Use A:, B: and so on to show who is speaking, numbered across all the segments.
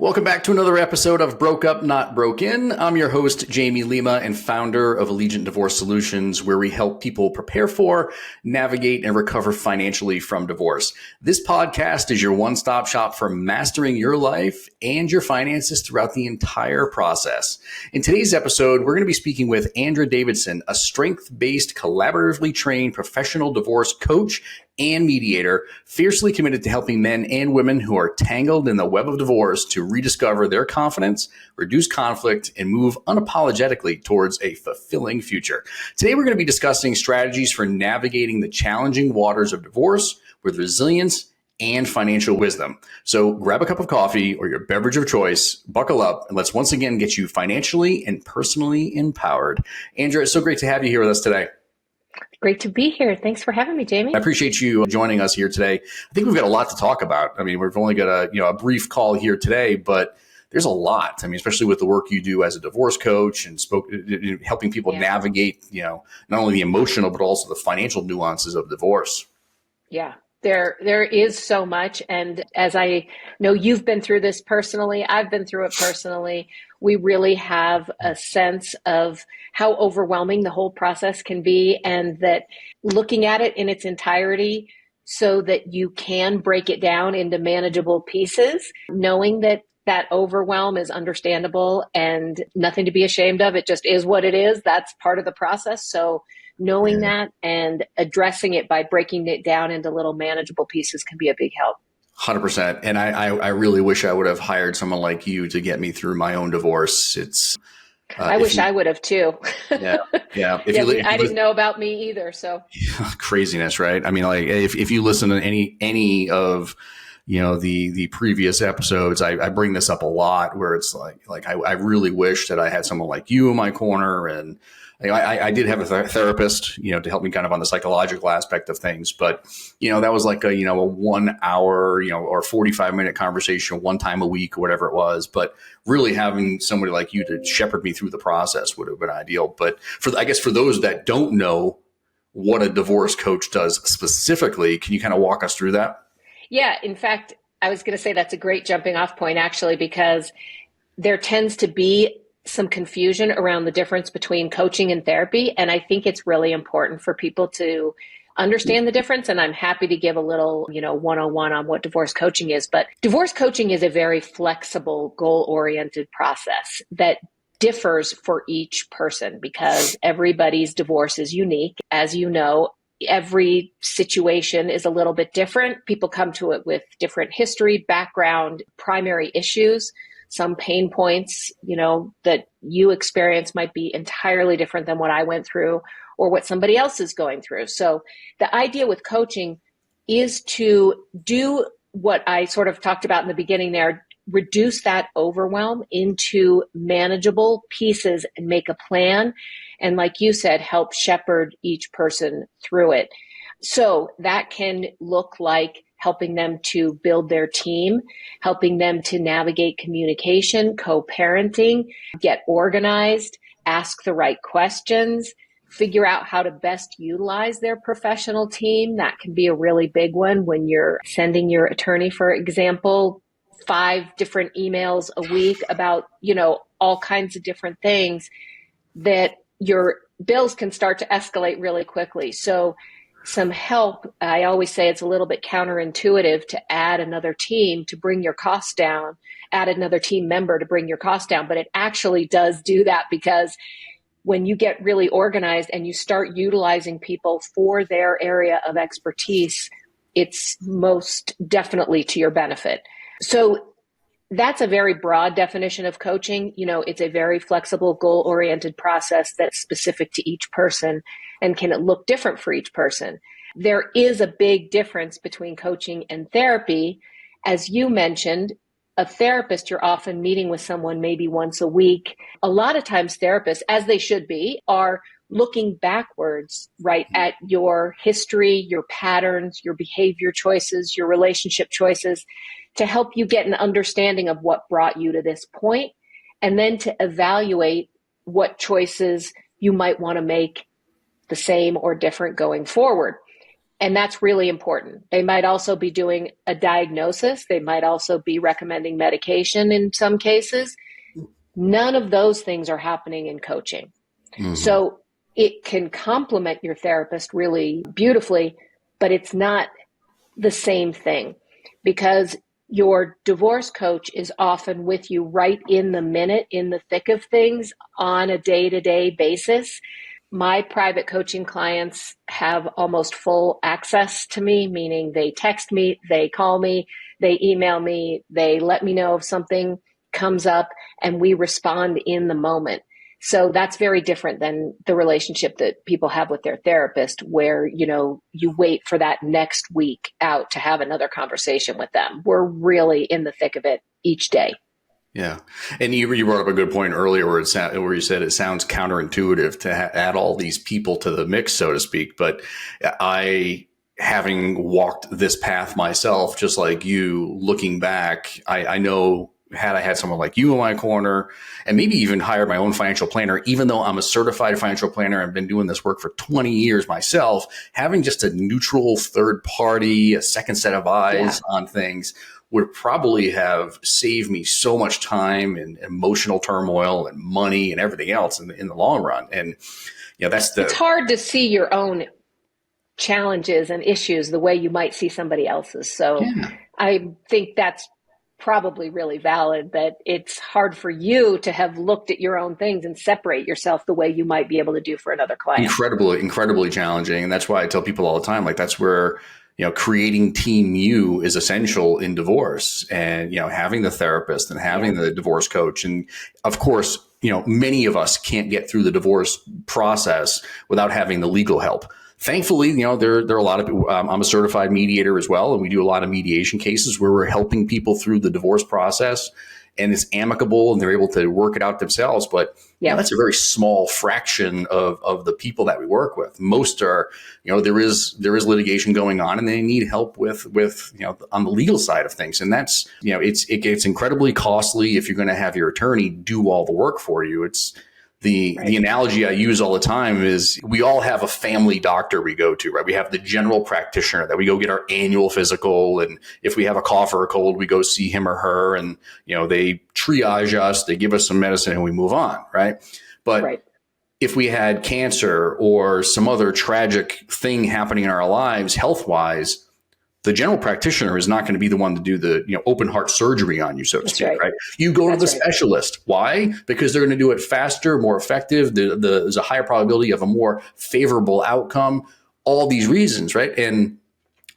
A: Welcome back to another episode of Broke Up, Not Broken. I'm your host, Jamie Lima, and founder of Allegiant Divorce Solutions, where we help people prepare for, navigate, and recover financially from divorce. This podcast is your one-stop shop for mastering your life and your finances throughout the entire process. In today's episode, we're going to be speaking with Andra Davidson, a strength-based, collaboratively trained professional divorce coach and mediator, fiercely committed to helping men and women who are tangled in the web of divorce to rediscover their confidence, reduce conflict, and move unapologetically towards a fulfilling future. Today, we're going to be discussing strategies for navigating the challenging waters of divorce with resilience and financial wisdom. So grab a cup of coffee or your beverage of choice, buckle up, and let's once again get you financially and personally empowered. Andra, it's so great to have you here with us today.
B: Great to be here. Thanks for having me, Jamie.
A: I appreciate you joining us here today. I think we've got a lot to talk about. I mean, we've only got a brief call here today, but there's a lot. I mean, especially with the work you do as a divorce coach and helping people navigate, not only the emotional, but also the financial nuances of divorce.
B: Yeah, there is so much. And as I know, you've been through this personally. I've been through it personally. We really have a sense of how overwhelming the whole process can be, and that looking at it in its entirety so that you can break it down into manageable pieces, knowing that overwhelm is understandable and nothing to be ashamed of. It just is what it is. That's part of the process. So knowing that and addressing it by breaking it down into little manageable pieces can be a big help.
A: 100%. And I really wish I would have hired someone like you to get me through my own divorce.
B: I wish I would have too.
A: Yeah.
B: I didn't know about me either. So
A: craziness, right? I mean, like if you listen to any of, the previous episodes, I bring this up a lot, where it's like I really wish that I had someone like you in my corner. And I did have a therapist, to help me kind of on the psychological aspect of things. But, that was like a 1 hour, or 45-minute conversation one time a week or whatever it was. But really having somebody like you to shepherd me through the process would have been ideal. But for those that don't know what a divorce coach does specifically, can you kind of walk us through that?
B: Yeah. In fact, I was going to say that's a great jumping off point, actually, because there tends to be some confusion around the difference between coaching and therapy. And I think it's really important for people to understand the difference. And I'm happy to give a little, 101 on what divorce coaching is. But divorce coaching is a very flexible, goal-oriented process that differs for each person, because everybody's divorce is unique. As you know, every situation is a little bit different. People come to it with different history, background, primary issues. Some pain points, that you experience might be entirely different than what I went through or what somebody else is going through. So the idea with coaching is to do what I sort of talked about in the beginning there, reduce that overwhelm into manageable pieces and make a plan. And like you said, help shepherd each person through it. So that can look like helping them to build their team, helping them to navigate communication, co-parenting, get organized, ask the right questions, figure out how to best utilize their professional team. That can be a really big one when you're sending your attorney, for example, 5 different emails a week about, all kinds of different things, that your bills can start to escalate really quickly. So some help, I always say it's a little bit counterintuitive to add another team to bring your costs down, add another team member to bring your costs down, but it actually does do that, because when you get really organized and you start utilizing people for their area of expertise, it's most definitely to your benefit. So that's a very broad definition of coaching. It's a very flexible, goal-oriented process that's specific to each person and can look different for each person. There is a big difference between coaching and therapy. As you mentioned, a therapist, you're often meeting with someone maybe once a week. A lot of times therapists, as they should be, are looking backwards, right, at your history, your patterns, your behavior choices, your relationship choices, to help you get an understanding of what brought you to this point, and then to evaluate what choices you might want to make the same or different going forward. And that's really important. They might also be doing a diagnosis. They might also be recommending medication in some cases. None of those things are happening in coaching.
A: Mm-hmm.
B: So it can complement your therapist really beautifully, but it's not the same thing, because your divorce coach is often with you right in the minute, in the thick of things on a day-to-day basis. My private coaching clients have almost full access to me, meaning they text me, they call me, they email me, they let me know if something comes up, and we respond in the moment. So that's very different than the relationship that people have with their therapist, where, you wait for that next week out to have another conversation with them. We're really in the thick of it each day.
A: Yeah. And you brought up a good point earlier where you said it sounds counterintuitive to add all these people to the mix, so to speak. But having walked this path myself, just like you, looking back, I know, had I had someone like you in my corner, and maybe even hired my own financial planner, even though I'm a certified financial planner and been doing this work for 20 years myself, having just a neutral third party, a second set of eyes on things would probably have saved me so much time and emotional turmoil and money and everything else in the long run. And it's
B: hard to see your own challenges and issues the way you might see somebody else's. So I think that's probably really valid, that it's hard for you to have looked at your own things and separate yourself the way you might be able to do for another client.
A: Incredibly challenging. And that's why I tell people all the time, like, that's where, creating team you is essential in divorce, and, having the therapist and having the divorce coach. And of course, many of us can't get through the divorce process without having the legal help. Thankfully, there are a lot of people. I'm a certified mediator as well, and we do a lot of mediation cases where we're helping people through the divorce process, and it's amicable and they're able to work it out themselves. But that's a very small fraction of the people that we work with. Most are, there is litigation going on, and they need help with on the legal side of things. And that's, it gets incredibly costly if you're going to have your attorney do all the work for you. It's the analogy I use all the time is we all have a family doctor we go to, right? We have the general practitioner that we go get our annual physical. And if we have a cough or a cold, we go see him or her, and, they triage us, they give us some medicine, and we move on. Right. But if we had cancer or some other tragic thing happening in our lives, health wise, the general practitioner is not going to be the one to do the open heart surgery on you, so to speak, right? You go to the specialist. Why? Because they're going to do it faster, more effective. There's a higher probability of a more favorable outcome. All these reasons, right? And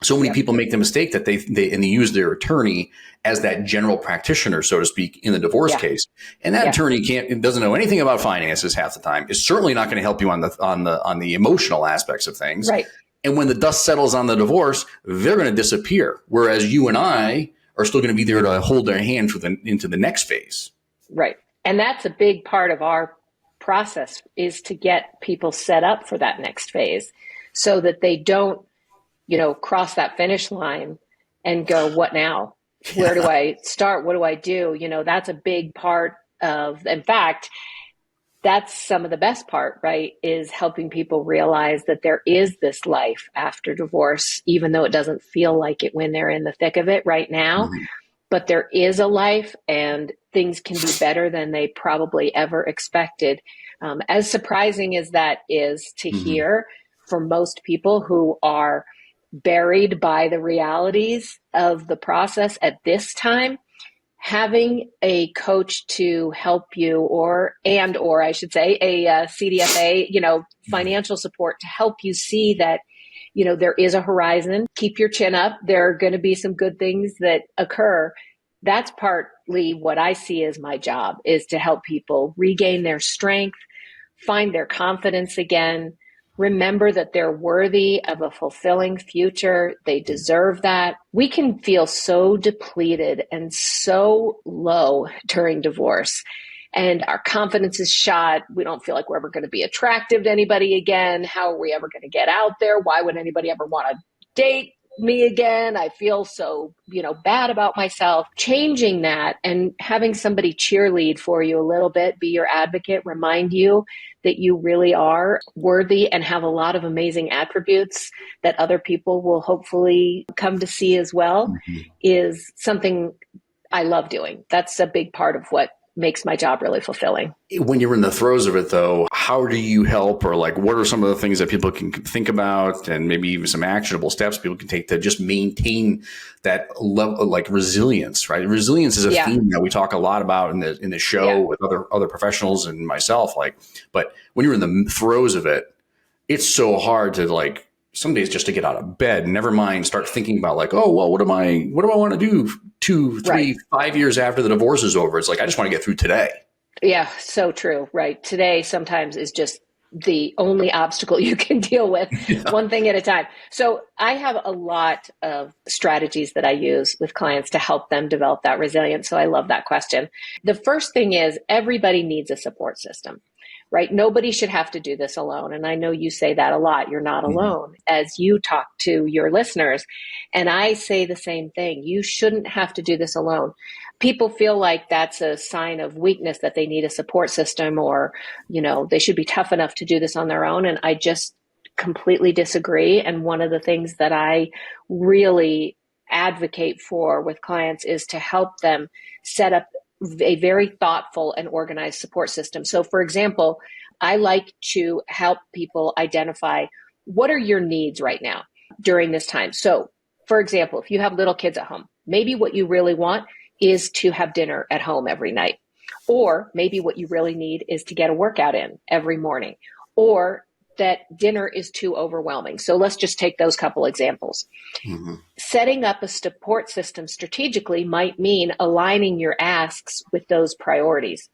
A: so many people make the mistake that they use their attorney as that general practitioner, so to speak, in the divorce case. And that attorney doesn't know anything about finances half the time. Is certainly not going to help you on the emotional aspects of things.
B: Right.
A: And when the dust settles on the divorce, they're going to disappear. Whereas you and I are still going to be there to hold their hand into the next phase.
B: Right. And that's a big part of our process, is to get people set up for that next phase so that they don't, cross that finish line and go, what now? Where do I start? What do I do? That's a big part of, in fact, that's some of the best part, right? Is helping people realize that there is this life after divorce, even though it doesn't feel like it when they're in the thick of it right now. Mm-hmm. But there is a life, and things can be better than they probably ever expected. As surprising as that is to hear for most people who are buried by the realities of the process at this time, having a coach to help you, or I should say a CDFA, financial support to help you see that, there is a horizon. Keep your chin up. There are going to be some good things that occur. That's partly what I see as my job, is to help people regain their strength, find their confidence again, remember that they're worthy of a fulfilling future. They deserve that. We can feel so depleted and so low during divorce, and our confidence is shot. We don't feel like we're ever going to be attractive to anybody again. How are we ever going to get out there? Why would anybody ever want to date me again. I feel so, bad about myself. Changing that and having somebody cheerlead for you a little bit, be your advocate, remind you that you really are worthy and have a lot of amazing attributes that other people will hopefully come to see as well, is something I love doing. That's a big part of what makes my job really fulfilling.
A: When you're in the throes of it, though, how do you help, or like, what are some of the things that people can think about, and maybe even some actionable steps people can take to just maintain that level, like resilience, right? Resilience is a theme that we talk a lot about in the show with other professionals and myself. Like, but when you're in the throes of it, it's so hard to like some days just to get out of bed. Never mind start thinking about like, oh well, what do I want to do 2, 3, 5 years after the divorce is over? It's like I just want to get through today.
B: Yeah, so true. Right. Today sometimes is just the only obstacle you can deal with, one thing at a time. So I have a lot of strategies that I use with clients to help them develop that resilience. So I love that question. The first thing is everybody needs a support system, right? Nobody should have to do this alone. And I know you say that a lot. You're not alone as you talk to your listeners. And I say the same thing. You shouldn't have to do this alone. People feel like that's a sign of weakness, that they need a support system, or, they should be tough enough to do this on their own. And I just completely disagree. And one of the things that I really advocate for with clients is to help them set up a very thoughtful and organized support system. So for example, I like to help people identify what are your needs right now during this time. So for example, if you have little kids at home, maybe what you really want is to have dinner at home every night. Or maybe what you really need is to get a workout in every morning, or that dinner is too overwhelming. So let's just take those couple examples. Setting up a support system strategically might mean aligning your asks with those priorities.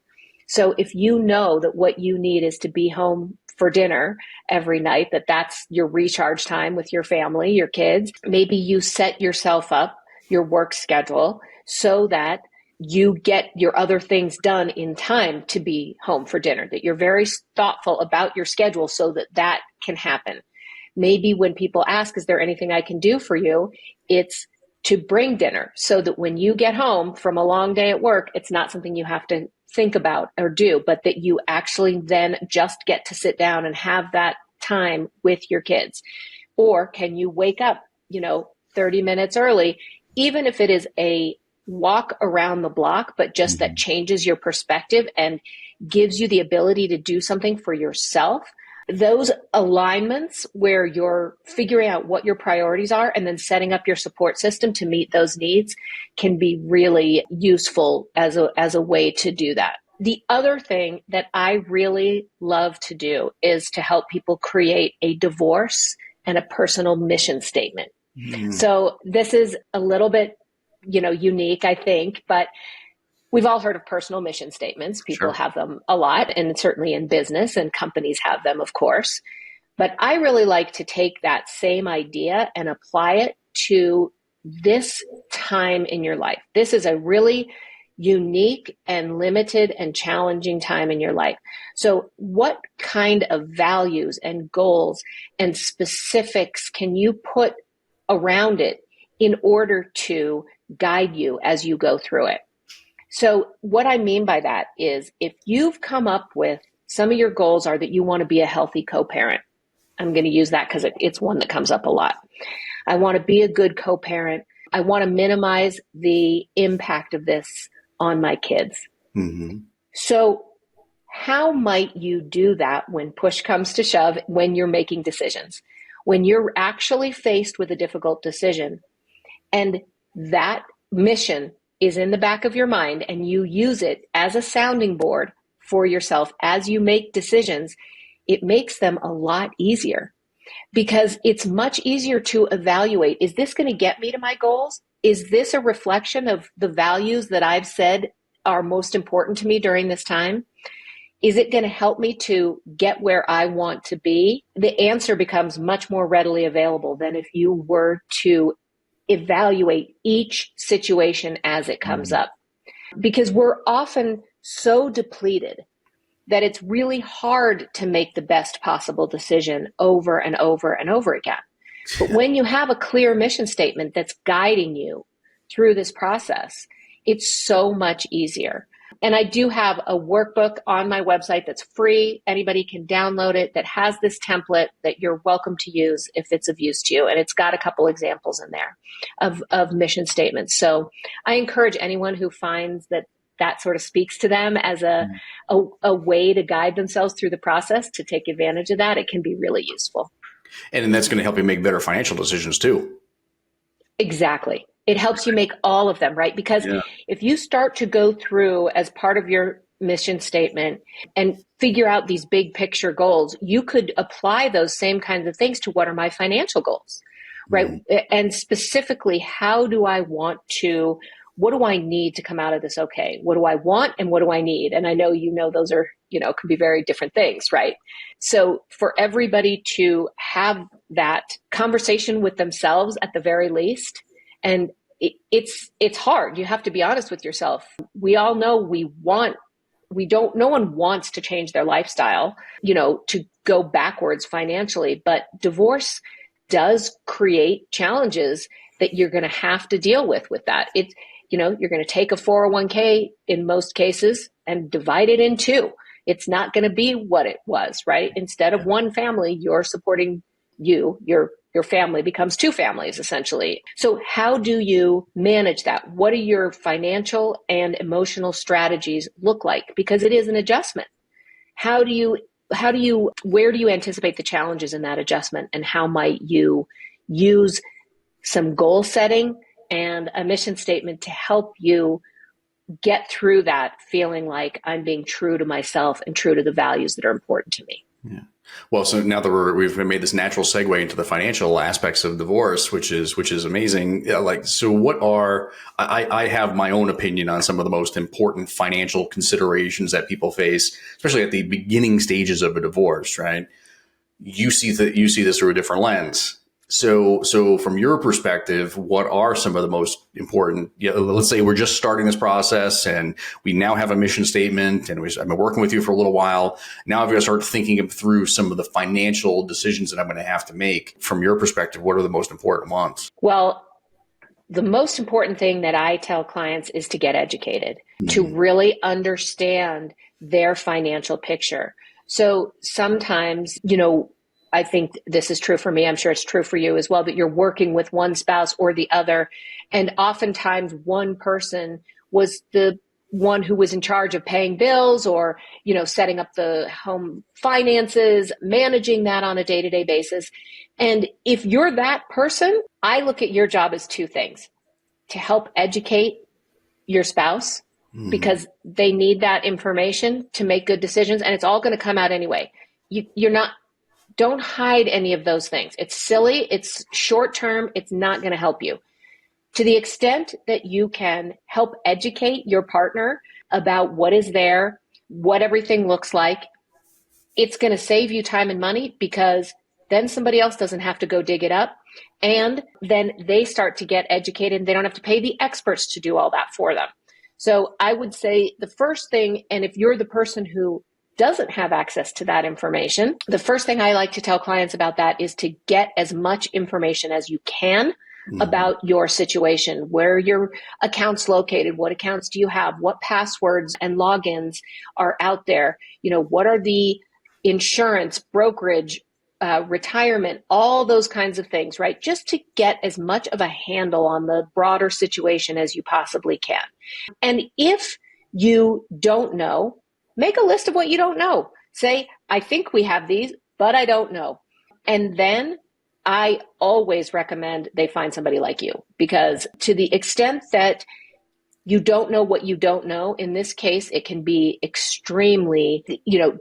B: So if you know that what you need is to be home for dinner every night, that's your recharge time with your family, your kids, maybe you set yourself up, your work schedule, so that you get your other things done in time to be home for dinner, that you're very thoughtful about your schedule so that can happen. Maybe when people ask, is there anything I can do for you? It's to bring dinner so that when you get home from a long day at work, it's not something you have to think about or do, but that you actually then just get to sit down and have that time with your kids. Or can you wake up, 30 minutes early, even if it is a walk around the block, but just that changes your perspective and gives you the ability to do something for yourself. Those alignments where you're figuring out what your priorities are and then setting up your support system to meet those needs can be really useful as a way to do that. The other thing that I really love to do is to help people create a divorce and a personal mission statement. So this is a little bit unique, I think, but we've all heard of personal mission statements. People have them a lot, and certainly in business, and companies have them, of course. But I really like to take that same idea and apply it to this time in your life. This is a really unique and limited and challenging time in your life. So what kind of values and goals and specifics can you put around it in order to guide you as you go through it? So what I mean by that is if you've come up with some of your goals are that you want to be a healthy co-parent. I'm going to use that because it's one that comes up a lot. I want to be a good co-parent. I want to minimize the impact of this on my kids. So how might you do that when push comes to shove, when you're making decisions, when you're actually faced with a difficult decision and that mission is in the back of your mind and you use it as a sounding board for yourself as you make decisions? It makes them a lot easier because it's much easier to evaluate, is this going to get me to my goals? Is this a reflection of the values that I've said are most important to me during this time? Is it going to help me to get where I want to be? The answer becomes much more readily available than if you were to evaluate each situation as it comes up. Because we're often so depleted that it's really hard to make the best possible decision over and over and over again. But when you have a clear mission statement that's guiding you through this process, it's so much easier. And I do have a workbook on my website that's free. Anybody can download it that has this template that you're welcome to use if it's of use to you. And it's got a couple examples in there of mission statements. So I encourage anyone who finds that that sort of speaks to them as a way to guide themselves through the process to take advantage of that. It can be really useful.
A: And then that's going to help you make better financial decisions too.
B: Exactly. It helps you make all of them, right? Because if you start to go through as part of your mission statement and figure out these big picture goals, you could apply those same kinds of things to what are my financial goals, right? Mm-hmm. And specifically, what do I need to come out of this okay? What do I want and what do I need? And I know, those are, could be very different things, right? So for everybody to have that conversation with themselves at the very least, and it's hard. You have to be honest with yourself. We all know no one wants to change their lifestyle, to go backwards financially, but divorce does create challenges that you're going to have to deal with that. You're going to take a 401k in most cases and divide it in two. It's not going to be what it was, right? Instead of one family, you're supporting your family becomes two families essentially. So how do you manage that? What do your financial and emotional strategies look like? Because it is an adjustment. Where do you anticipate the challenges in that adjustment, and how might you use some goal setting and a mission statement to help you get through that feeling like I'm being true to myself and true to the values that are important to me?
A: Yeah. Well, so now that we've made this natural segue into the financial aspects of divorce, which is amazing. I have my own opinion on some of the most important financial considerations that people face, especially at the beginning stages of a divorce, right? You see this through a different lens. So from your perspective, what are some of the most important, let's say we're just starting this process and we now have a mission statement and I've been working with you for a little while. Now I've got to start thinking through some of the financial decisions that I'm going to have to make. From your perspective, what are the most important ones?
B: Well, the most important thing that I tell clients is to get educated, to really understand their financial picture. So sometimes, I think this is true for me. I'm sure it's true for you as well, that you're working with one spouse or the other. And oftentimes one person was the one who was in charge of paying bills or, setting up the home finances, managing that on a day-to-day basis. And if you're that person, I look at your job as two things: to help educate your spouse because they need that information to make good decisions. And it's all going to come out anyway. Don't hide any of those things. It's silly. It's short term. It's not going to help you. To the extent that you can help educate your partner about what is there, what everything looks like, it's going to save you time and money, because then somebody else doesn't have to go dig it up. And then they start to get educated and they don't have to pay the experts to do all that for them. So I would say the first thing, and if you're the person who doesn't have access to that information, the first thing I like to tell clients about that is to get as much information as you can about your situation, where your account's located, what accounts do you have, what passwords and logins are out there, what are the insurance, brokerage, retirement, all those kinds of things, right? Just to get as much of a handle on the broader situation as you possibly can. And if you don't know, make a list of what you don't know. Say, I think we have these, but I don't know. And then I always recommend they find somebody like you, because to the extent that you don't know what you don't know, in this case, it can be extremely,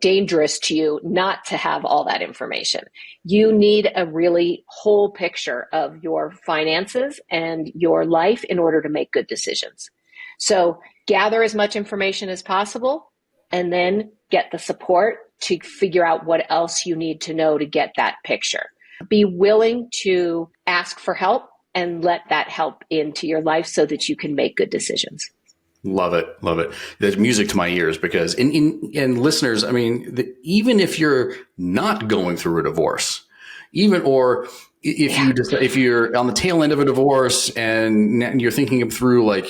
B: dangerous to you not to have all that information. You need a really whole picture of your finances and your life in order to make good decisions. So gather as much information as possible, and then get the support to figure out what else you need to know to get that picture. Be willing to ask for help and let that help into your life so that you can make good decisions.
A: Love it. Love it. There's music to my ears, because in listeners, even if you're not going through a divorce, or if you're on the tail end of a divorce and you're thinking through like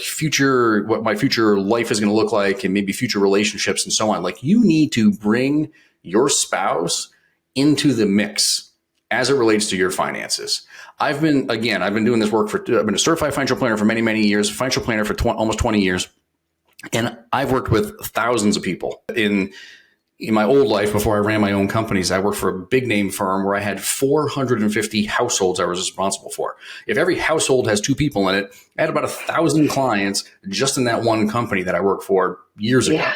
A: what my future life is going to look like and maybe future relationships and so on, like you need to bring your spouse into the mix as it relates to your finances. I've been doing this work I've been a certified financial planner for many, many years, financial planner for almost 20 years. And I've worked with thousands of people in my old life. Before I ran my own companies, I worked for a big name firm where I had 450 households I was responsible for. If every household has two people in it, I had about 1,000 clients just in that one company that I worked for years ago.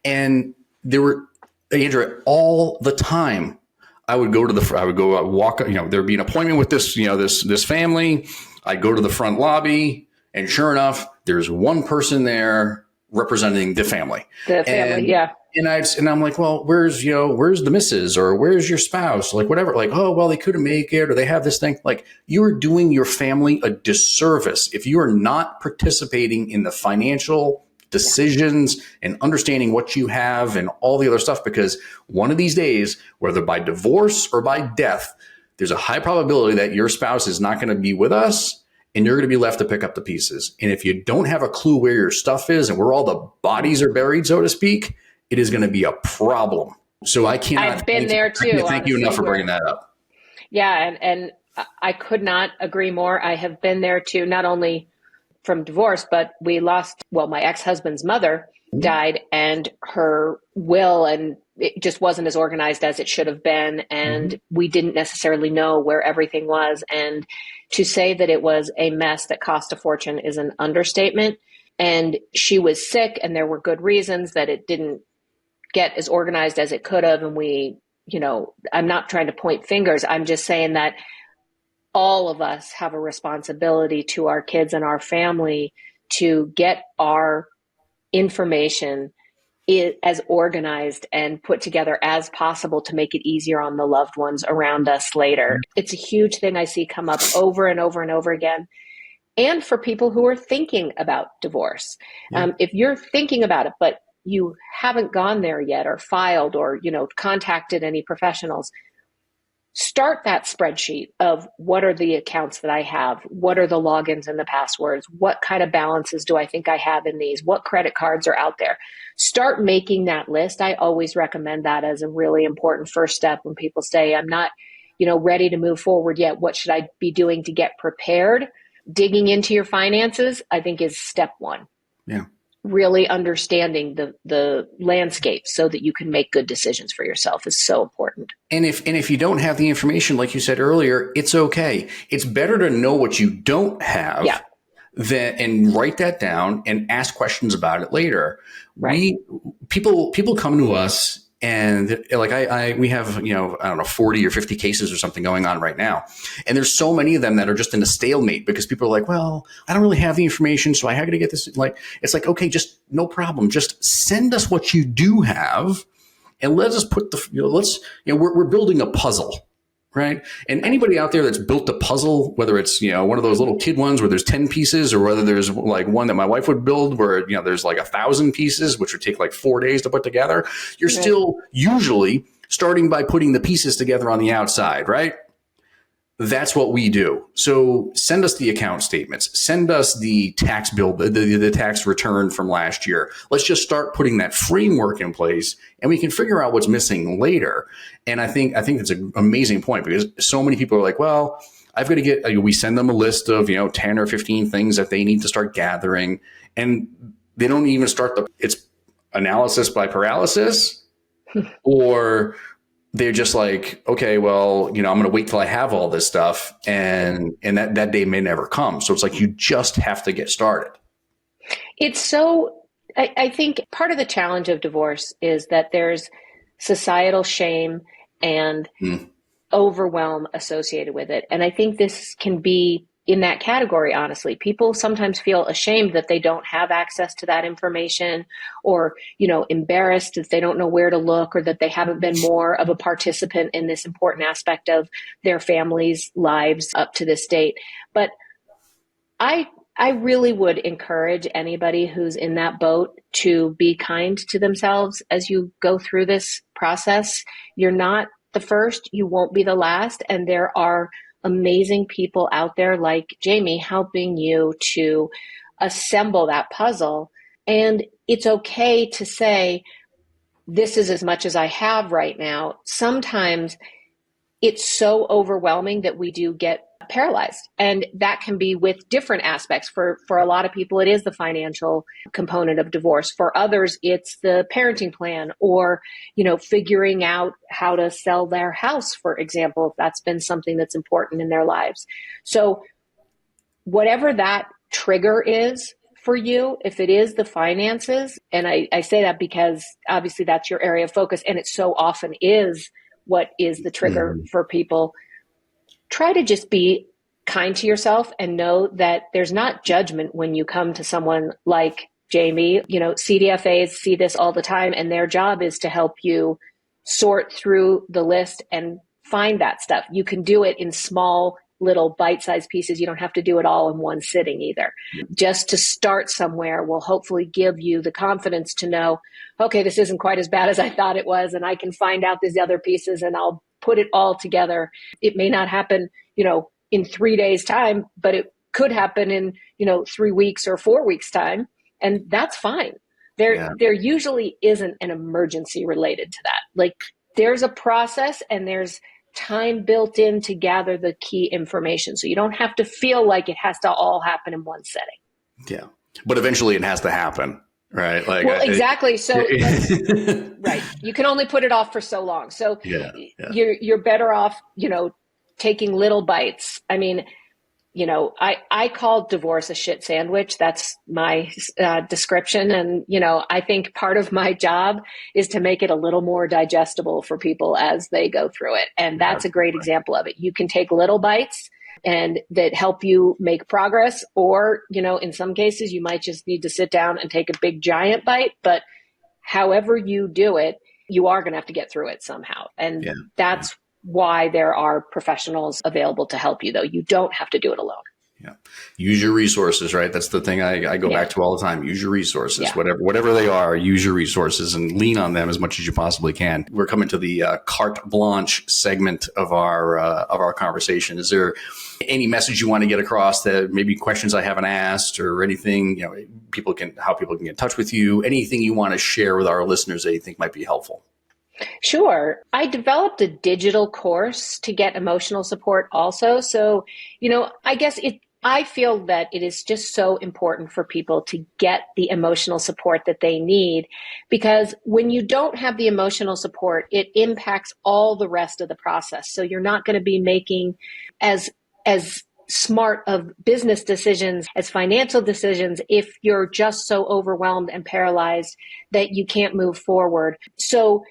A: And there were, Andrea, all the time, I would go walk, there'd be an appointment with this family. I'd go to the front lobby, and sure enough, there's one person there representing the family. And I'm like, well, where's the missus, or where's your spouse? Like whatever, like, oh, well, they couldn't make it, or they have this thing. Like, you're doing your family a disservice if you are not participating in the financial decisions and understanding what you have and all the other stuff, because one of these days, whether by divorce or by death, there's a high probability that your spouse is not going to be with us and you're going to be left to pick up the pieces. And if you don't have a clue where your stuff is and where all the bodies are buried, so to speak, it is going to be a problem. So I cannot.
B: I've been there too.
A: Thank you enough for bringing that up.
B: Yeah. And I could not agree more. I have been there too, not only from divorce, but we lost, my ex-husband's mother died, and her will, and it just wasn't as organized as it should have been. And we didn't necessarily know where everything was. And to say that it was a mess that cost a fortune is an understatement. And she was sick, and there were good reasons that it didn't get as organized as it could have. And I'm not trying to point fingers. I'm just saying that all of us have a responsibility to our kids and our family to get our information as organized and put together as possible to make it easier on the loved ones around us later. It's a huge thing I see come up over and over and over again. And for people who are thinking about divorce, if you're thinking about it, but you haven't gone there yet or filed or, contacted any professionals, start that spreadsheet of what are the accounts that I have? What are the logins and the passwords? What kind of balances do I think I have in these? What credit cards are out there? Start making that list. I always recommend that as a really important first step when people say, I'm not, ready to move forward yet. What should I be doing to get prepared? Digging into your finances, I think, is step one.
A: Yeah.
B: Really understanding the landscape so that you can make good decisions for yourself is so important.
A: And if you don't have the information, like you said earlier, it's okay. It's better to know what you don't have and write that down and ask questions about it later. Right. People come to us, and like we have, I don't know, 40 or 50 cases or something going on right now. And there's so many of them that are just in a stalemate because people are like, well, I don't really have the information, so I have to get this. Like, it's like, okay, just no problem. Just send us what you do have, and let us put we're building a puzzle, right? And anybody out there that's built a puzzle, whether it's, one of those little kid ones where there's 10 pieces, or whether there's like one that my wife would build where, there's like 1,000 pieces, which would take like 4 days to put together. You're still usually starting by putting the pieces together on the outside, right? That's what we do. So send us the account statements, send us the tax bill, the tax return from last year. Let's just start putting that framework in place, and we can figure out what's missing later. And I think it's an amazing point, because so many people are like, well, I've got to get, we send them a list of, 10 or 15 things that they need to start gathering. And they don't even start it's analysis by paralysis, or they're just like, okay, well, I'm going to wait till I have all this stuff, and that day may never come. So it's like, you just have to get started.
B: It's so, I think part of the challenge of divorce is that there's societal shame and overwhelm associated with it. And I think this can be in that category, honestly. People sometimes feel ashamed that they don't have access to that information, or, embarrassed that they don't know where to look, or that they haven't been more of a participant in this important aspect of their family's lives up to this date. But I really would encourage anybody who's in that boat to be kind to themselves as you go through this process. You're not the first, you won't be the last. And there are amazing people out there like Jamie helping you to assemble that puzzle. And it's okay to say, this is as much as I have right now. Sometimes it's so overwhelming that we do get paralyzed. And that can be with different aspects. For a lot of people, it is the financial component of divorce. For others, it's the parenting plan or, figuring out how to sell their house, for example, if that's been something that's important in their lives. So whatever that trigger is for you, if it is the finances, and I say that because obviously that's your area of focus, and it so often is what is the trigger for people, try to just be kind to yourself and know that there's not judgment when you come to someone like Jamie. CDFAs see this all the time, and their job is to help you sort through the list and find that stuff. You can do it in small little bite-sized pieces. You don't have to do it all in one sitting either. Just to start somewhere will hopefully give you the confidence to know, okay, this isn't quite as bad as I thought it was, and I can find out these other pieces and I'll put it all together. It may not happen, in 3 days' time, but it could happen in, 3 weeks or 4 weeks' time. And that's fine. There usually isn't an emergency related to that. Like, there's a process and there's time built in to gather the key information. So you don't have to feel like it has to all happen in one setting.
A: Yeah. But eventually it has to happen, right?
B: Exactly. So right. You can only put it off for so long. So you're better off, taking little bites. I mean, I call divorce a shit sandwich. That's my description. And, I think part of my job is to make it a little more digestible for people as they go through it. And that's a great example of it. You can take little bites and that help you make progress. Or, in some cases, you might just need to sit down and take a big giant bite. But however you do it, you are going to have to get through it somehow. And that's why there are professionals available to help you, though. You don't have to do it alone.
A: Yeah. Use your resources, right? That's the thing I go back to all the time. Use your resources, whatever they are, use your resources and lean on them as much as you possibly can. We're coming to the carte blanche segment of our conversation. Is there any message you want to get across, that maybe questions I haven't asked or anything, how people can get in touch with you, anything you want to share with our listeners that you think might be helpful?
B: Sure. I developed a digital course to get emotional support also. So, I feel that it is just so important for people to get the emotional support that they need, because when you don't have the emotional support, it impacts all the rest of the process. So you're not going to be making as smart of business decisions as financial decisions if you're just so overwhelmed and paralyzed that you can't move forward. So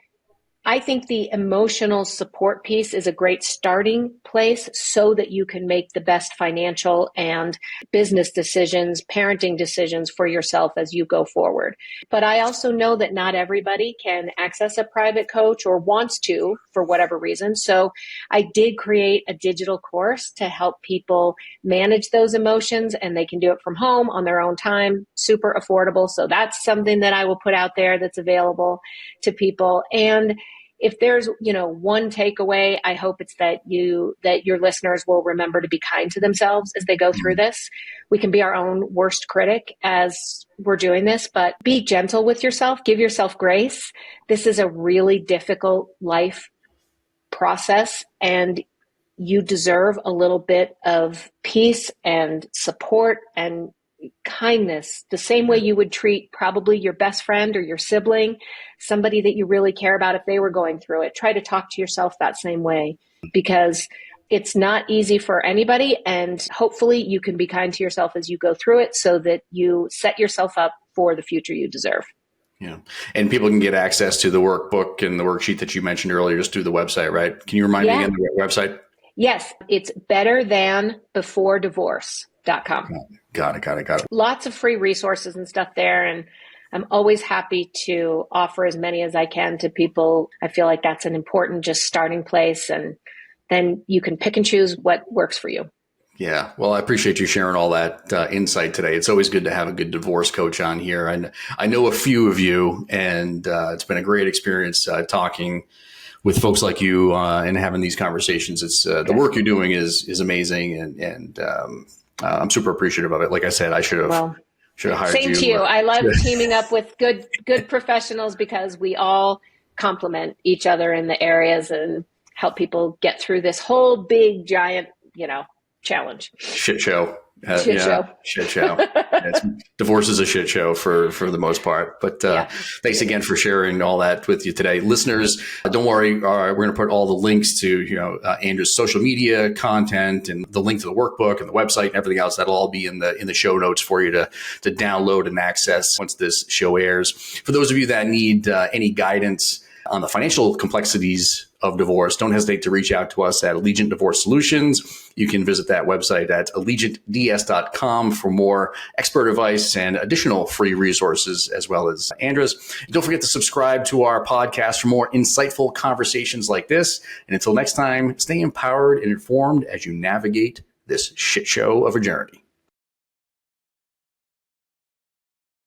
B: I think the emotional support piece is a great starting place so that you can make the best financial and business decisions, parenting decisions for yourself as you go forward. But I also know that not everybody can access a private coach or wants to for whatever reason. So I did create a digital course to help people manage those emotions, and they can do it from home on their own time, super affordable. So that's something that I will put out there that's available to people. And if there's, one takeaway, I hope it's that your listeners will remember to be kind to themselves as they go through this. We can be our own worst critic as we're doing this, but be gentle with yourself. Give yourself grace. This is a really difficult life process, and you deserve a little bit of peace and support and kindness, the same way you would treat probably your best friend or your sibling, somebody that you really care about if they were going through it. Try to talk to yourself that same way, because it's not easy for anybody. And hopefully you can be kind to yourself as you go through it so that you set yourself up for the future you deserve.
A: Yeah. And people can get access to the workbook and the worksheet that you mentioned earlier just through the website, right? Can you remind me again the website?
B: Yes, it's betterthanbeforedivorce.com.
A: Got it.
B: Lots of free resources and stuff there. And I'm always happy to offer as many as I can to people. I feel like that's an important just starting place. And then you can pick and choose what works for you.
A: Yeah. Well, I appreciate you sharing all that insight today. It's always good to have a good divorce coach on here. And I know a few of you, and it's been a great experience talking with folks like you and having these conversations. It's the work you're doing is amazing, and I'm super appreciative of it. Like I said, I should have hired
B: same
A: you.
B: To you. I love teaming up with good professionals because we all complement each other in the areas and help people get through this whole big giant, challenge.
A: Shit show.
B: Shit show.
A: Shit show. Divorce is a shit show for the most part. But thanks again for sharing all that with you today. Listeners, don't worry. We're going to put all the links to Andra's social media content and the link to the workbook and the website and everything else. That'll all be in the show notes for you to download and access once this show airs. For those of you that need any guidance on the financial complexities of divorce, don't hesitate to reach out to us at Allegiant Divorce Solutions. You can visit that website at allegiantds.com for more expert advice and additional free resources, as well as Andra's. Don't forget to subscribe to our podcast for more insightful conversations like this. And until next time, stay empowered and informed as you navigate this shit show of a journey.